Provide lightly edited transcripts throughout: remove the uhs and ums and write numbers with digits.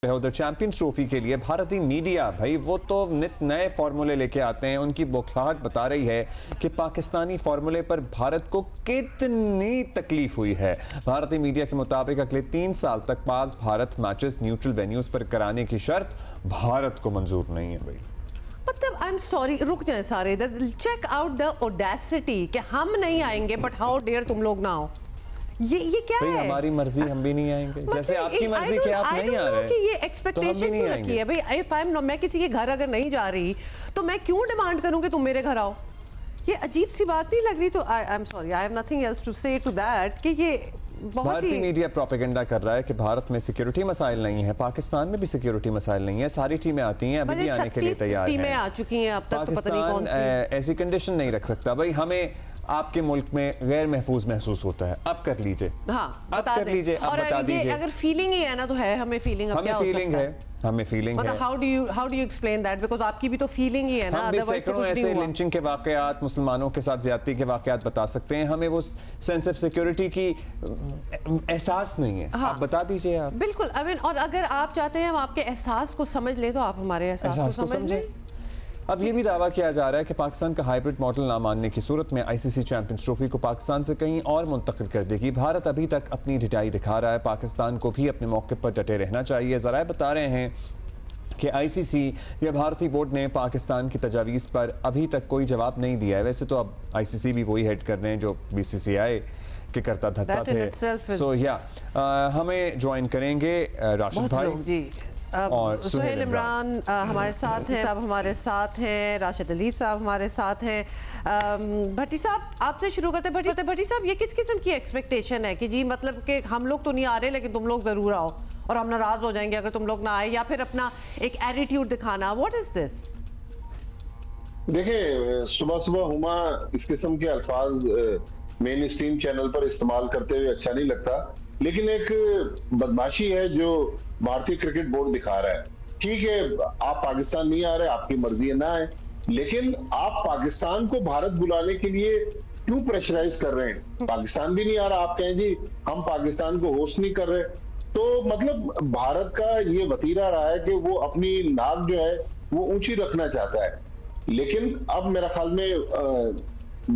पे है। उधर चैंपियंस ट्रॉफी के लिए भारतीय मीडिया भाई वो तो नित नए फार्मूले लेके आते हैं। उनकी बौखलाहट बता रही है कि पाकिस्तानी फार्मूले पर भारत को कितनी तकलीफ हुई है। भारतीय मीडिया के मुताबिक अगले 3 साल तक Pak Bharat matches neutral venues पर कराने की शर्त भारत को मंजूर नहीं है भाई। मतलब आई एम सॉरी, रुक जाए सारे इधर, चेक आउट द ऑडेसिटी कि हम नहीं आएंगे बट हाउ डेयर तुम लोग ना हो। ये क्या है? हमारी मर्जी, हम भी नहीं आएंगे। जैसे आपकी मर्जी कि आप नहीं आ रहे कि ये एक्सपेक्टेशन क्यों रखी है भाई? इफ आई एम, मैं किसी के घर अगर नहीं जा रही तो मैं क्यों डिमांड करूं कि तुम मेरे घर आओ? ये अजीब सी बात नहीं लग रही? तो I am sorry, I have nothing else to say to that कि ये भारतीय मीडिया प्रोपेगेंडा कर रहा है कि भारत में सिक्योरिटी मसाइल नहीं है, पाकिस्तान में भी सिक्योरिटी मसाइल नहीं है। सारी टीमें आती हैं, अभी भी आने के लिए तैयार हैं। टीमें आ चुकी हैं अब तक, तो पता नहीं कौन सी ऐसी कंडीशन नहीं रख सकता भाई। हमें आपके मुल्क में गैर महफूज महसूस होता है, अब कर लीजिए। हाँ, अब कर लीजिए, अब बता दीजिए। अगर फीलिंग ही है ना तो है, हमें फीलिंग, अब क्या हो सकता है? हमें फीलिंग है। How do you explain that? Because आपकी भी तो फीलिंग ही है ना। हम भी सैकड़ों ऐसे लिंचिंग के वाकयात, मुसलमानों के साथ ज्यादती के वाकयात बता सकते हैं। हमें वो सेंस ऑफ सिक्योरिटी की एहसास नहीं है। आप बता दीजिए। आप बिल्कुल, आई मीन, और अगर आप चाहते हैं हम आपके एहसास को समझ लें तो आप हमारे एहसास को समझ लें। अब ये भी दावा किया जा रहा है कि पाकिस्तान का हाइब्रिड मॉडल ना मानने की सूरत में आईसीसी चैंपियंस ट्रॉफी को पाकिस्तान से कहीं और मुंतकिल कर देगी। भारत अभी तक अपनी ढिठाई दिखा रहा है, पाकिस्तान को भी अपने मौके पर डटे रहना चाहिए। ज़राए बता रहे हैं कि आईसीसी या भारतीय बोर्ड ने पाकिस्तान की तजावीज़ पर अभी तक कोई जवाब नहीं दिया है। वैसे तो अब आईसीसी भी वही हेड कर रहे हैं जो बीसीसीआई के करता धरता थे। सो या हमें ज्वाइन करेंगे राशिद भाई और सुहेल इमरान हमारे साथ हैं, सब हमारे साथ हैं, राशिद अली साहब हमारे साथ हैं। भट्टी साहब, आपसे शुरू करते हैं। भट्टी साहब, ये किस किस्म की एक्सपेक्टेशन है कि जी मतलब कि हम लोग तो नहीं आ रहे लेकिन तुम लोग जरूर आओ और हम नाराज हो जाएंगे अगर तुम लोग ना आए, या फिर अपना एक एटीट्यूड दिखाना? What is this? देखिए, सुबह सुबह हुमा इस किस्म के अल्फाज मेन स्ट्रीम चैनल पर इस्तेमाल करते हुए अच्छा नहीं लगता, लेकिन एक बदमाशी है जो भारतीय क्रिकेट बोर्ड दिखा रहा है। ठीक है, आप पाकिस्तान नहीं आ रहे, आपकी मर्जी है ना आए, लेकिन आप पाकिस्तान को भारत बुलाने के लिए क्यों प्रेशराइज कर रहे हैं? पाकिस्तान भी नहीं आ रहा, आप कहें जी हम पाकिस्तान को होस्ट नहीं कर रहे। तो मतलब भारत का ये वतीरा रहा है कि वो अपनी नाक जो है वो ऊंची रखना चाहता है, लेकिन अब मेरा ख्याल में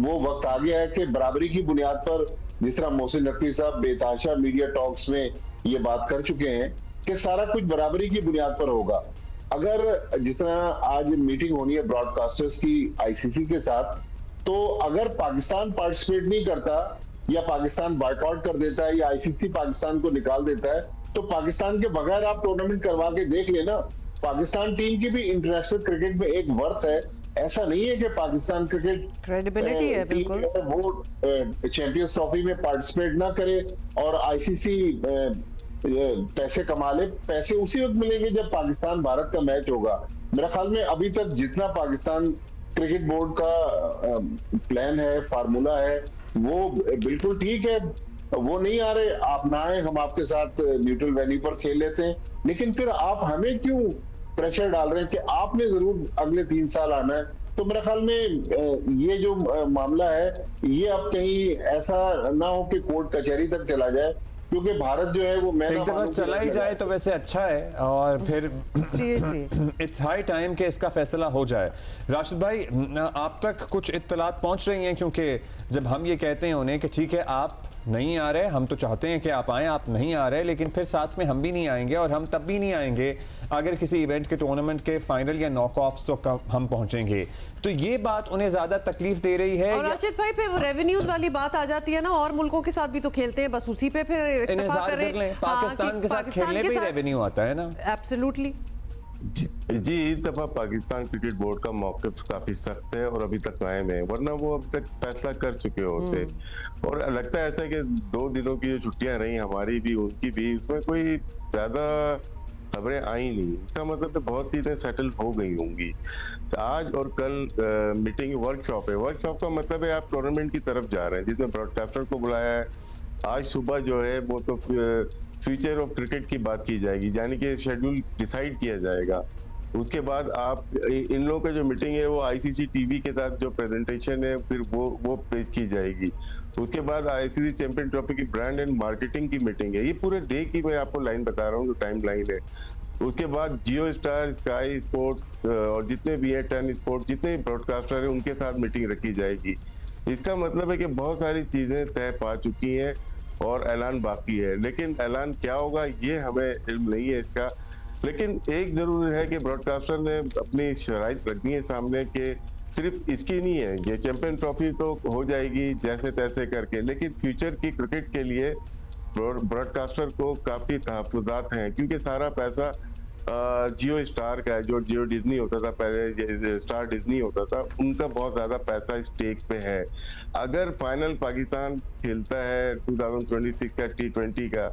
वो वक्त आ गया है कि बराबरी की बुनियाद पर, जिस तरह मोहसिन नकवी साहब बेताशा मीडिया टॉक्स में ये बात कर चुके हैं कि सारा कुछ बराबरी की बुनियाद पर होगा। अगर जिस तरह आज मीटिंग होनी है ब्रॉडकास्टर्स की आईसीसी के साथ, तो अगर पाकिस्तान पार्टिसिपेट नहीं करता या पाकिस्तान बॉयकॉट कर देता है या आईसीसी पाकिस्तान को निकाल देता है, तो पाकिस्तान के बगैर आप टूर्नामेंट करवा के देख लेना। पाकिस्तान टीम की भी इंटरनेशनल क्रिकेट में एक वर्थ है। ऐसा नहीं है कि पाकिस्तान क्रिकेट क्रेडिबिलिटी है बिल्कुल, वो चैंपियंस ट्रॉफी में पार्टिसिपेट ना करे और आईसीसी पैसे कमा ले। पैसे उसी वक्त मिलेंगे जब पाकिस्तान भारत का मैच होगा। मेरा ख्याल में अभी तक जितना पाकिस्तान क्रिकेट बोर्ड का प्लान है, फार्मूला है, वो बिल्कुल ठीक है। वो नहीं आ रहे, आप ना आए, हम आपके साथ न्यूट्रल वेन्यू पर खेल लेते हैं, लेकिन फिर आप हमें क्यों प्रेशर डाल रहे हैं कि आपने जरूर अगले 3 साल आना है? तो मेरे ख्याल में ये जो मामला है ये अब कहीं ऐसा ना हो कि कोर्ट कचहरी तक चला जाए, क्योंकि भारत जो है वो एक दफा चला ही जाए तो वैसे अच्छा है, और फिर इट्स हाई टाइम कि इसका फैसला हो जाए। राशिद भाई, आप तक कुछ इत्तलात पहुंच रही हैं? क्योंकि जब हम ये कहते हैं उन्हें कि ठीक है आप नहीं आ रहे, हम तो चाहते हैं कि आप आएँ, आप नहीं आ रहे, लेकिन फिर साथ में हम भी नहीं आएंगे, और हम तब भी नहीं आएंगे अगर किसी इवेंट के टूर्नामेंट के फाइनल या नॉकऑफ्स तो हम पहुंचेंगे। तो ये बात उन्हें ज्यादा तकलीफ दे रही है। और राशिद भाई, फिर रेवेन्यूज वाली बात आ जाती है ना, और मुल्कों के साथ भी तो खेलते हैं, बस उसी पे फिर इत्तेफाक कर लें। पाकिस्तान के साथ खेलने पे रेवेन्यू आता है ना। एब्सोल्युटली जी, इस दफा पाकिस्तान क्रिकेट बोर्ड का मौक़िफ़ काफी सख्त है और अभी तक कायम है, वरना वो अब तक फैसला कर चुके होते। और लगता है ऐसा कि 2 दिनों की जो छुट्टियां रही, हमारी भी उनकी भी, इसमें कोई ज्यादा खबरें आई नहीं। इसका मतलब तो बहुत चीजें सेटल हो गई होंगी। आज और कल मीटिंग वर्कशॉप है। वर्कशॉप का मतलब है आप टूर्नामेंट की तरफ जा रहे हैं, जिसमें ब्रॉडकास्टर को बुलाया है। आज सुबह जो है वो तो फ्यूचर ऑफ क्रिकेट की बात की जाएगी, यानी कि शेड्यूल डिसाइड किया जाएगा। उसके बाद आप इन लोगों का जो मीटिंग है वो आईसीसी टीवी के साथ जो प्रेजेंटेशन है फिर वो पेश की जाएगी। उसके बाद आईसीसी चैंपियन ट्रॉफी की ब्रांड एंड मार्केटिंग की मीटिंग है। ये पूरे डे की मैं आपको लाइन बता रहा हूँ, जो टाइम लाइन है। उसके बाद जियो स्टार, स्काई स्पोर्ट्स और जितने भी है 10 स्पोर्ट्स, जितने भी ब्रॉडकास्टर हैं उनके साथ मीटिंग रखी जाएगी। इसका मतलब है कि बहुत सारी चीजें तय पा चुकी हैं और ऐलान बाकी है, लेकिन ऐलान क्या होगा ये हमें इल्म नहीं है इसका। लेकिन एक जरूर है कि ब्रॉडकास्टर ने अपनी शराइत रख दी है सामने के सिर्फ इसकी नहीं है, ये चैंपियन ट्रॉफी तो हो जाएगी जैसे तैसे करके, लेकिन फ्यूचर की क्रिकेट के लिए ब्रॉडकास्टर को काफी तहफुजात हैं, क्योंकि सारा पैसा जियो स्टार का है, जो जियो डिज्नी होता था पहले, स्टार डिज्नी होता था, उनका बहुत ज्यादा पैसा स्टेक पे है। अगर फाइनल पाकिस्तान खेलता है 2026 का T20 का,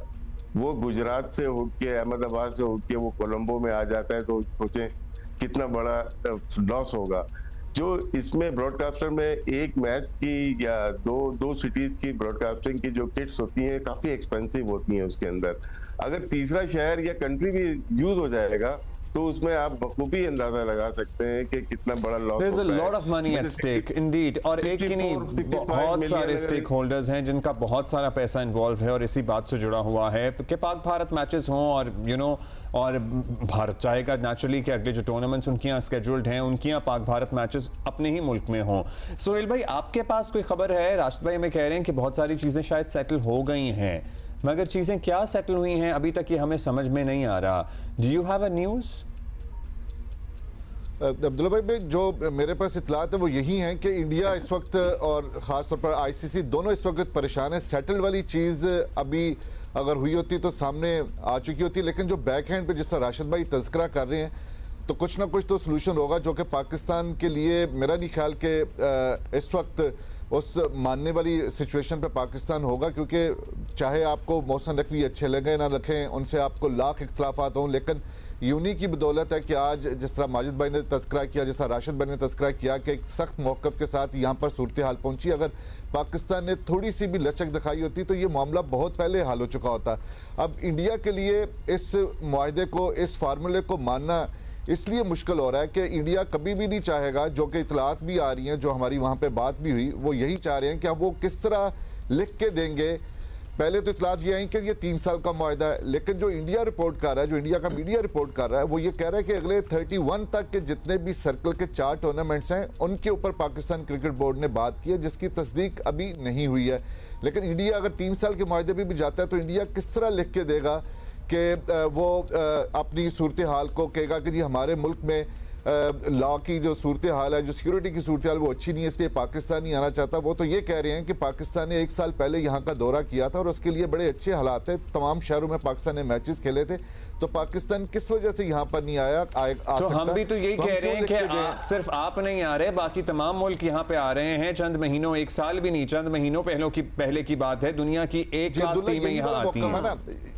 वो गुजरात से उठ के, अहमदाबाद से उठ के वो कोलंबो में आ जाता है, तो सोचें कितना बड़ा लॉस होगा। जो इसमें ब्रॉडकास्टर में एक मैच की या दो सिटीज की ब्रॉडकास्टिंग की जो किट्स होती हैं काफी एक्सपेंसिव होती हैं, उसके अंदर अगर तीसरा शहर या कंट्री भी यूज हो जाएगा तो उसमें आप बखूबी अंदाजा लगा सकते हैं कि कितना बड़ा loss There's a lot of money at stake, indeed। और एक ही नहीं, बहुत सारे स्टेक होल्डर्स हैं जिनका बहुत सारा पैसा इन्वॉल्व है और इसी बात से जुड़ा हुआ है कि पाक भारत मैचेस हों, और और भारत चाहेगा नेचुरली कि अगले जो टूर्नामेंट्स उनके यहाँ स्केड्यूल्ड हैं, उनके यहाँ पाक भारत मैचेस अपने ही मुल्क में हों। सोहेल भाई, आपके पास कोई खबर है? राशिद भाई हमें कह रहे हैं कि बहुत सारी चीज़ें शायद सेटल हो गई हैं, मगर चीज़ें क्या सेटल हुई हैं अभी तक ये हमें समझ में नहीं आ रहा। Do you have a news? Abdullah भाई, जो मेरे पास इतलात है वो यही है कि इंडिया इस वक्त और ख़ासतौर पर आईसीसी दोनों इस वक्त परेशान है। सेटल वाली चीज़ अभी अगर हुई होती तो सामने आ चुकी होती, लेकिन जो बैक हैंड पे जिस तरह राशिद भाई तज़किरा कर रहे हैं, तो कुछ ना कुछ तो सोल्यूशन होगा जो कि पाकिस्तान के लिए मेरा नहीं ख्याल कि इस वक्त उस मानने वाली सिचुएशन पे पाकिस्तान होगा, क्योंकि चाहे आपको मौसम नकवी अच्छे लगे ना रखें, उनसे आपको लाख इख्तलाफात हों, लेकिन यूनी की बदौलत है कि आज जिस तरह माजिद भाई ने तस्करा किया, जिस तरह राशिद भाई ने तस्करा किया कि एक सख्त मौक़िफ़ के साथ यहाँ पर सूरत हाल पहुंची। अगर पाकिस्तान ने थोड़ी सी भी लचक दिखाई होती तो ये मामला बहुत पहले हल हो चुका होता। अब इंडिया के लिए इस मुआहदे को, इस फार्मूले को मानना इसलिए मुश्किल हो रहा है कि इंडिया कभी भी नहीं चाहेगा, जो कि इतलात भी आ रही हैं, जो हमारी वहाँ पे बात भी हुई, वो यही चाह रहे हैं कि वो किस तरह लिख के देंगे। पहले तो इतलात ये आई कि ये 3 साल का मुआहदा है, लेकिन जो इंडिया रिपोर्ट कर रहा है, जो इंडिया का मीडिया रिपोर्ट कर रहा है, वो ये कह रहा है कि अगले 31 तक के जितने भी सर्कल के 4 टूर्नामेंट्स हैं उनके ऊपर पाकिस्तान क्रिकेट बोर्ड ने बात की है, जिसकी तस्दीक अभी नहीं हुई है। लेकिन इंडिया अगर 3 साल के मुआहदे भी जाता है तो इंडिया किस तरह लिख के देगा कि वो अपनी सूरत हाल को कहेगा कि जी हमारे मुल्क में लॉ की जो सूरत हाल है, जो सिक्योरिटी की सूरत हाल वो अच्छी नहीं है, इसलिए पाकिस्तान नहीं आना चाहता। वो तो ये कह रहे हैं कि पाकिस्तान ने 1 साल पहले यहाँ का दौरा किया था और उसके लिए बड़े अच्छे हालात है, तमाम शहरों में पाकिस्तान ने मैचेस खेले थे, तो पाकिस्तान किस वजह से यहाँ पर नहीं आया तो हम भी तो यही कह रहे हैं कि सिर्फ आप नहीं आ रहे, बाकी तमाम मुल्क यहाँ पे आ रहे हैं। चंद महीनों, 1 साल भी नहीं, चंद महीनों पहले की बात है, दुनिया की एक क्लास टीमें यहाँ आती हैं।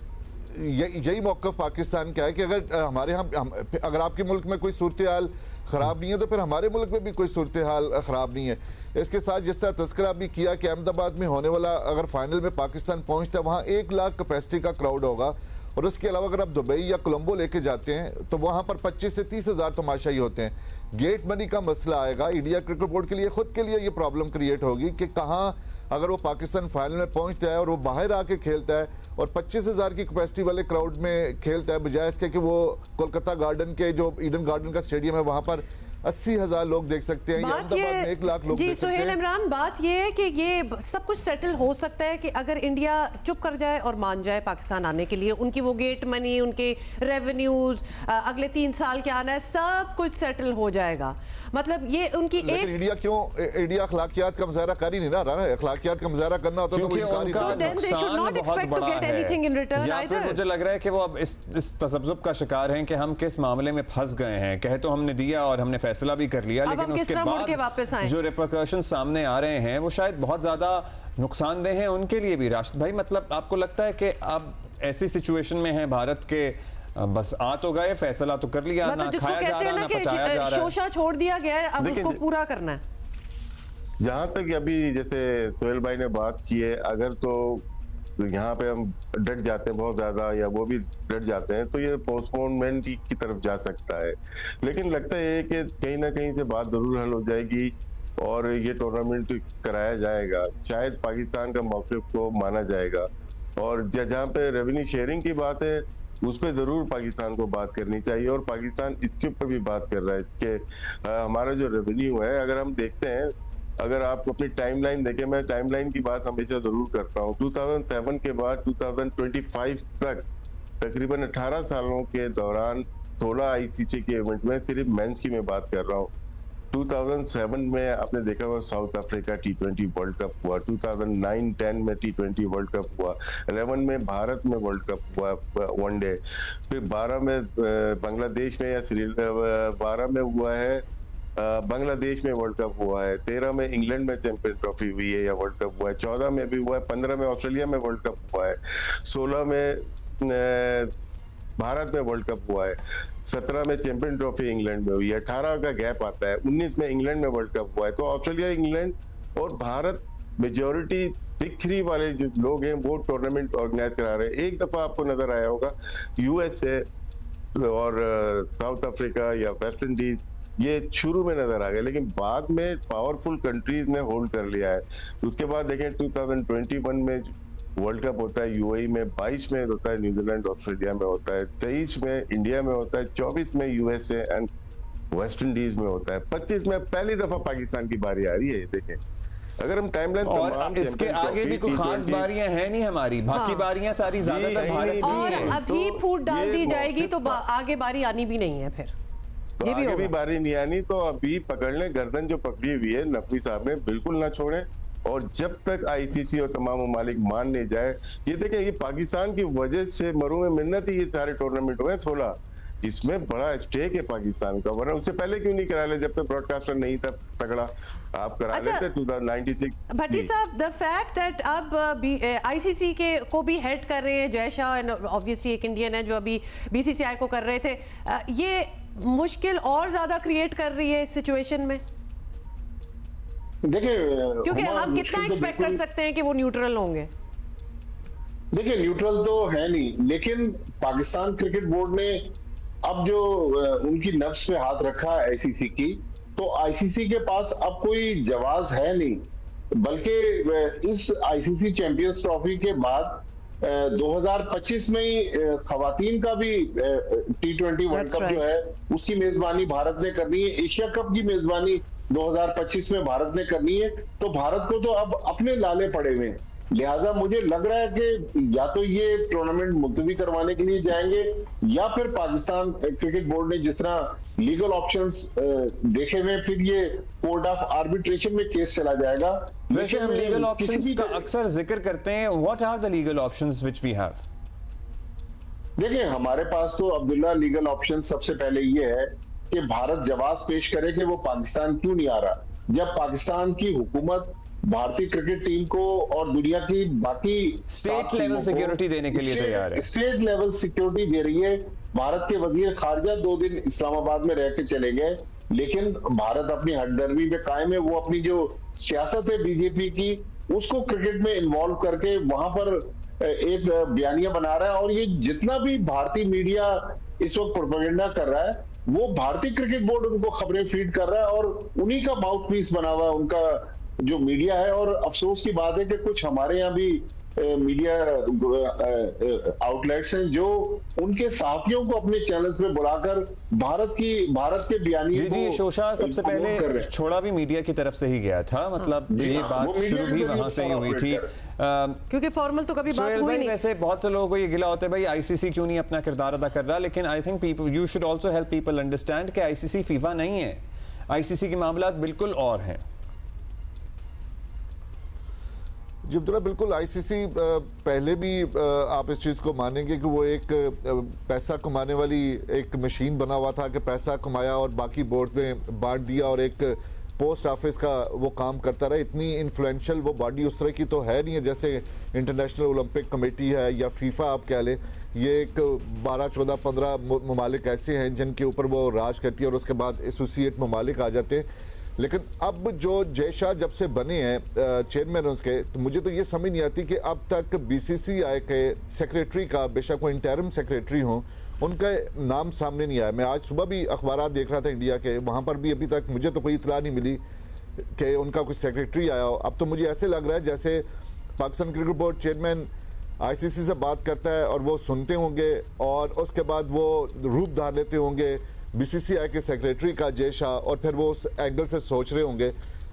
यही मौक़िफ़ पाकिस्तान का है कि अगर हमारे यहाँ, अगर आपके मुल्क में कोई सूरत हाल ख़राब नहीं है तो फिर हमारे मुल्क में भी कोई सूरत हाल ख़राब नहीं है। इसके साथ जिस तरह तस्करा भी किया कि अहमदाबाद में होने वाला अगर फाइनल में पाकिस्तान पहुँचता है, वहाँ 1 लाख कैपेसिटी का क्राउड होगा, और उसके अलावा अगर आप दुबई या कोलंबो लेके जाते हैं तो वहाँ पर 25 से 30 हज़ार तमाशाई होते हैं। गेट मनी का मसला आएगा, इंडिया क्रिकेट बोर्ड के लिए खुद के लिए ये प्रॉब्लम क्रिएट होगी कि कहाँ अगर वो पाकिस्तान फाइनल में पहुंचता है और वो बाहर आके खेलता है और 25,000 की कैपेसिटी वाले क्राउड में खेलता है, बजाय इसके कि वो कोलकाता गार्डन के जो ईडन गार्डन का स्टेडियम है वहां पर 80,000 लोग देख सकते हैं, अहमदाबाद में 1 लाख लोग जी देख सकते हैं। सोहेल इमरान, बात ये है कि ये सब कुछ सेटल हो सकता है कि अगर इंडिया चुप कर जाए और मान जाए पाकिस्तान आने के लिए, उनकी वो गेट मनी, उनके रेवेन्यूज, अगले 3 साल के आना है, सब कुछ सेटल हो जाएगा। मतलब ये उनकी एक इंडिया क्यों, इंडिया अखलाकियात का मुजाहरा कर ही नहीं रहा ना, अखलाकियात का मुजाहरा करना होता तो वो इनकार ही या फिर मुझे लग रहा है कि वो अब इस तसब्जुब का शिकार हैं कि हम किस मामले में फंस गए हैं। कहे तो हमने दिया और हमने फैसला भी कर लिया, लेकिन उसके बाद जो रिपरकशन सामने आ रहे हैं वो शायद बहुत ज्यादा नुकसानदेह हैं उनके लिए भी। राशिद भाई, मतलब आपको लगता है कि अब ऐसी सिचुएशन में है भारत के, बस आ तो गए, फैसला तो कर लिया, मतलब ना खाया जा रहा, ना पचाया जा रहा है, शोशा छोड़ दिया गया है, अब उसको पूरा करना है। जहां तक अभी जैसे सोहेल भाई ने बात की है, अगर तो यहाँ पे हम डट जाते हैं बहुत ज्यादा या वो भी डट जाते हैं तो ये पोस्टपोनमेंट की तरफ जा सकता है। लेकिन लगता है कि कहीं ना कहीं से बात जरूर हल हो जाएगी और ये टूर्नामेंट कराया जाएगा, शायद पाकिस्तान का मौक़िफ़ को माना जाएगा। और जहाँ पे रेवेन्यू शेयरिंग की बात है उस पर जरूर पाकिस्तान को बात करनी चाहिए। और पाकिस्तान इसके ऊपर भी बात कर रहा है कि हमारा जो रेवेन्यू है, अगर हम देखते हैं, अगर आप अपनी टाइमलाइन देखें, मैं टाइमलाइन की बात हमेशा जरूर करता हूँ, 2007 के बाद 2025 तक तकरीबन 18 सालों के दौरान 16 ICC के इवेंट में, सिर्फ मेंस की मैं बात कर रहा हूँ। 2007 में आपने देखा हुआ south Africa T20 world cup हुआ, 2009-10 में T20 वर्ल्ड कप हुआ, 11 में भारत में वर्ल्ड कप हुआ वनडे, फिर 12 में बांग्लादेश में या 12 में हुआ है बांग्लादेश में वर्ल्ड कप हुआ है, 13 में इंग्लैंड में चैंपियन ट्रॉफी हुई है या वर्ल्ड कप हुआ है, 14 में भी हुआ है, 15 में ऑस्ट्रेलिया में वर्ल्ड कप हुआ है, 16 में भारत में वर्ल्ड कप हुआ है, 17 में चैंपियन ट्रॉफी इंग्लैंड में हुई है, 18 का गैप आता है, 19 में इंग्लैंड में वर्ल्ड कप हुआ है। तो ऑस्ट्रेलिया, इंग्लैंड और भारत मेजॉरिटी बिग 3 वाले जो लोग हैं वो टूर्नामेंट ऑर्गेनाइज करा रहे हैं। एक दफा आपको नजर आया होगा USA और साउथ अफ्रीका या वेस्ट इंडीज ये शुरू में नजर आ गया, लेकिन बाद में पावरफुल कंट्रीज ने होल्ड कर लिया है। उसके बाद देखें 2021 में वर्ल्ड कप होता है UAE में, 22 में होता है न्यूजीलैंड ऑस्ट्रेलिया में होता है, 23 में इंडिया में होता है, 24 में USA एंड वेस्ट इंडीज में होता है, 25 में पहली दफा पाकिस्तान की बारी आ रही है। देखें, अगर हम टाइमलाइन और इसके आगे भी कोई खास बारियां हैं नहीं हमारी, बाकी बारियां सारी ज्यादातर भारत की और हैं। अभी फूट डाल दी जाएगी तो आगे बारी आनी भी नहीं है, फिर तो आगे भी बारी नहीं आनी। तो अभी पकड़ लें, गर्दन जो पकड़ी हुई है नकवी साहब ने, बिल्कुल ना छोड़ें। और जब तक ICC और तमाम ममालिक मान नहीं जाए, ये देखें, ये पाकिस्तान की वजह से मरू में मिन्नत ही ये सारे टूर्नामेंट हुए 16, इसमें बड़ा स्टेक है पाकिस्तान का। वरना उससे पहले क्यों नहीं करा ले, जब तक ब्रॉडकास्टर नहीं था तगड़ा, आप करा लेते 2096। भट्टी साहब, द फैक्ट दैट अब ICC के को भी हेड कर रहे हैं जय शाह, एंड ऑब्वियसली एक इंडियन है जो अभी BCCI को कर रहे थे, ये मुश्किल और ज्यादा क्रिएट कर रही है इस सिचुएशन में? देखिए, क्योंकि हम कितना एक्सपेक्ट कर सकते हैं कि वो न्यूट्रल होंगे? देखिए, न्यूट्रल तो है नहीं, लेकिन पाकिस्तान क्रिकेट बोर्ड ने अब जो उनकी नफ्स पे हाथ रखा है ICC की, तो ICC के पास अब कोई जवाब है नहीं। बल्कि इस ICC चैंपियंस ट्रॉफी के बाद 2025 में ही खवातीन का भी T20 वर्ल्ड कप जो है उसकी मेजबानी भारत ने करनी है, एशिया कप की मेजबानी 2025 में भारत ने करनी है। तो भारत को तो अब अपने लाले पड़े हुए हैं, लिहाजा मुझे लग रहा है कि या तो ये टूर्नामेंट मुलतवी करवाने के लिए जाएंगे, या फिर पाकिस्तान क्रिकेट बोर्ड ने जिस तरह लीगल ऑप्शंस देखे हुए, फिर ये कोर्ट ऑफ आर्बिट्रेशन में केस चला जाएगा। वैसे हम लीगल ऑप्शंस का अक्सर जिक्र करते हैं, what are the legal options which we have? देखिए, हमारे पास तो अब्दुल्ला लीगल ऑप्शन सबसे पहले ये है कि भारत जवाब पेश करे कि वो पाकिस्तान क्यों नहीं आ रहा। जब पाकिस्तान की हुकूमत भारतीय क्रिकेट टीम को और दुनिया की बाकी स्टेट लेवल सिक्योरिटी देने के लिए तैयार है, स्टेट लेवल सिक्योरिटी दे रही है। भारत के वजीर खारजा 2 दिन इस्लामाबाद में रह के चले गए, लेकिन भारत अपनी हटदर्मी पे कायम है। वो अपनी जो सियासत है बीजेपी की, उसको क्रिकेट में इन्वॉल्व करके वहां पर एक बयानिया बना रहा है। और ये जितना भी भारतीय मीडिया इस वक्त प्रोपेगेंडा कर रहा है, वो भारतीय क्रिकेट बोर्ड उनको खबरें फीड कर रहा है और उन्हीं का माउथ पीस बना हुआ है उनका जो मीडिया है। और अफसोस की बात है कि कुछ हमारे यहाँ भी मीडिया आउटलेट्स हैं जो उनके साथियों को अपने चैनल्स पे बुलाकर भारत के बयानियों को शोशा सबसे पहले छोड़ा भी मीडिया की तरफ से ही गया था, मतलब ये बात शुरू भी वहां से ही हुई थी, क्योंकि फॉर्मल तो कभी बात हुई नहीं। वैसे बहुत से लोगों को ये गिला होता है भाई ICC क्यों नहीं अपना किरदार अदा कर रहा, लेकिन I think people you should also help people understand कि ICC फीफा नहीं है, ICC के मामला बिल्कुल और हैं। जी अब्दुल्ला, बिल्कुल ICC पहले भी आप इस चीज़ को मानेंगे कि वो एक पैसा कमाने वाली एक मशीन बना हुआ था कि पैसा कमाया और बाकी बोर्ड में बांट दिया और एक पोस्ट ऑफिस का वो काम करता रहा। इतनी इन्फ्लुएंशियल वो बॉडी उस तरह की तो है नहीं है जैसे इंटरनेशनल ओलंपिक कमेटी है या फीफा आप कह लें। ये एक 12, 14, 15 ममालिक ऐसे हैं जिनके ऊपर वो राज करती है और उसके बाद एसोसिएट ममालिक आ जाते हैं। लेकिन अब जो जय शाह जब से बने हैं चेयरमैन उसके, तो मुझे तो ये समझ नहीं आती कि अब तक BCCI के सेक्रेटरी का, बेशक वो इंटरिम सेक्रेटरी हों, उनका नाम सामने नहीं आया। मैं आज सुबह भी अखबार देख रहा था इंडिया के, वहाँ पर भी अभी तक मुझे तो कोई इतला नहीं मिली कि उनका कुछ सेक्रेटरी आया हो। अब तो मुझे ऐसे लग रहा है जैसे Pakistan cricket board chairman ICC से बात करता है और वो सुनते होंगे और उसके बाद वो रूप धार लेते होंगे बीसीसीआई के सेक्रेटरी का जय शाह, और फिर वो उस एंगल से सोच रहे होंगे।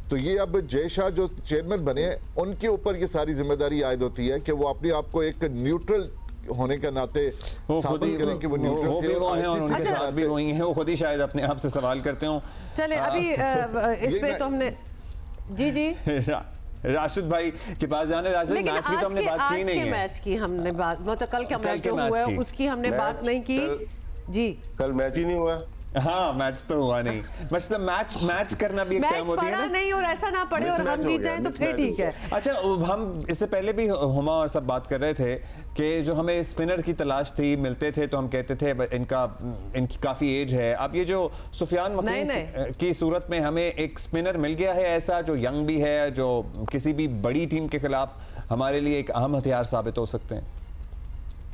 तो ये अब जय शाह जो चेयरमैन बने उनके ऊपर ये सारी जिम्मेदारी आयद होती है कि वो अपने आप को एक न्यूट्रल होने के नाते साबित करें कि वो न्यूट्रल थे और उनके साथ भी वही हैं, वो खुद ही शायद अपने आप से सवाल करते हो। चले अभी इस पे तो हमने जी राशिद भाई के पास जाने। राशिद भाई, मैच की तो हमने बात की नहीं है। मैच की हमने बात, मतलब कल का मैच जो हुआ है उसकी हमने बात नहीं की जी। कल मैच ही नहीं हुआ। हाँ, मैच तो हुआ नहीं, बस तो मैच करना भी एक टाइम होती है ना। नहीं और ऐसा ना पड़े और हम जीत जाएं तो फिर ठीक है। अच्छा, हम इससे पहले भी हुमा और सब बात कर रहे थे कि जो हमें स्पिनर की तलाश थी, मिलते थे तो हम कहते थे इनकी काफी एज है। अब ये जो सुफियान वकील की सूरत में हमें एक स्पिनर मिल गया है ऐसा जो यंग भी है, जो किसी भी बड़ी टीम के खिलाफ हमारे लिए एक अहम हथियार साबित हो सकते हैं।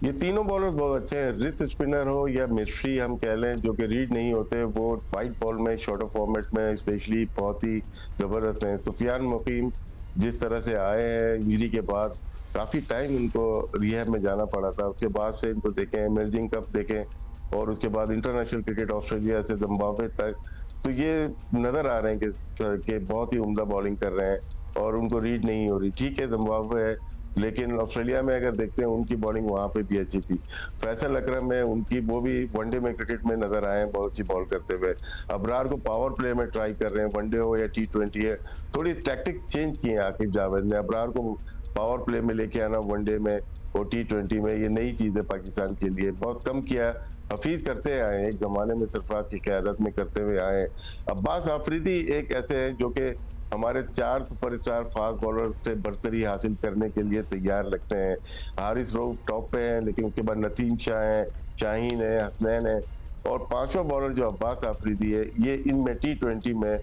ये तीनों बॉलर्स बहुत अच्छे हैं, रिस्ट स्पिनर हो या मिस्ट्री हम कह लें, जो कि रीड नहीं होते, वो वाइट बॉल में शॉर्टर फॉर्मेट में स्पेशली बहुत ही जबरदस्त हैं। सुफियान मुकीम जिस तरह से आए हैं इंजरी के बाद, काफी टाइम इनको रिहैब में जाना पड़ा था, उसके बाद से इनको देखें इमर्जिंग कप देखें और उसके बाद इंटरनेशनल क्रिकेट ऑस्ट्रेलिया से जिम्बाब्वे तक, तो ये नजर आ रहे हैं कि बहुत ही उम्दा बॉलिंग कर रहे हैं और उनको रीड नहीं हो रही। ठीक है जिम्बाब्वे है, लेकिन ऑस्ट्रेलिया में अगर देखते हैं उनकी बॉलिंग वहां पे भी अच्छी थी। फैसल अकरम है उनकी, वो भी वनडे में क्रिकेट में नजर आए हैं बहुत अच्छी बॉल करते हुए। अबरार को पावर प्ले में ट्राई कर रहे हैं, वनडे हो या T20 है, थोड़ी टैक्टिक्स चेंज किए हैं आकिब जावेद ने। अबरार को पावर प्ले में लेके आना वनडे में और T20 में, ये नई चीज है पाकिस्तान के लिए, बहुत कम किया। हफीज करते आए हैं, एक जमाने में सरफराज की क़यादत में करते हुए आए हैं। अब्बास आफरीदी एक ऐसे हैं जो कि हमारे 4 सुपरस्टार फास्ट बॉलर से बरतरी हासिल करने के लिए तैयार लगते हैं। हारिस रऊफ टॉप पे हैं, लेकिन उसके बाद नतीम शाह है, शाहीन है, हसनैन है, और 5वां बॉलर जो अब्बास आफरीदी है, ये इनमें T20 में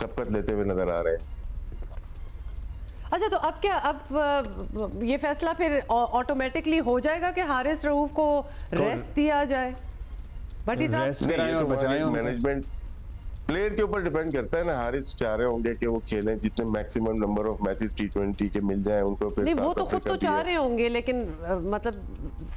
सबकत लेते हुए नजर आ रहे हैं। अच्छा, तो अब क्या, अब ये फैसला फिर ऑटोमेटिकली हो जाएगा कि हारिस रऊफ को रेस्ट दिया जाए? भट्टी साहब, मैनेजमेंट प्लेयर के ऊपर डिपेंड करता है ना। हारिस चाह रहे होंगे कि वो खेलें, जितने maximum number of matches T20 के मिल जाएं उनको, फिर नहीं वो तो खुद तो चाह रहे होंगे, लेकिन मतलब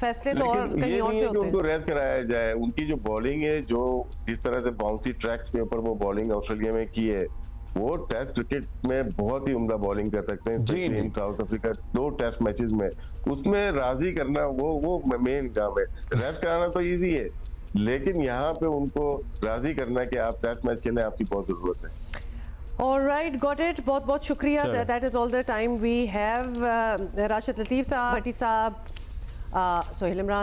फैसले तो और कहीं और से होते हैं। उनको रेस्ट कराया जाए। उनकी जो बॉलिंग है, जो जिस तरह से बाउंसी ट्रैक्स के ऊपर वो बॉलिंग ऑस्ट्रेलिया में की है, वो टेस्ट क्रिकेट में बहुत ही उम्दा बॉलिंग कर सकते हैं। साउथ अफ्रीका 2 टेस्ट मैचेस में, उसमें राजी करना वो मेन काम है। रेस्ट कराना तो ईजी है, लेकिन यहाँ पे उनको राजी करना कि आप टेस्ट मैच खेलें, आपकी बहुत जरूरत है। ऑलराइट, गॉट इट, बहुत बहुत शुक्रिया। That is all the time we have. Rashid Latif साहब, भट्टी साहब, सोहेल इमरान।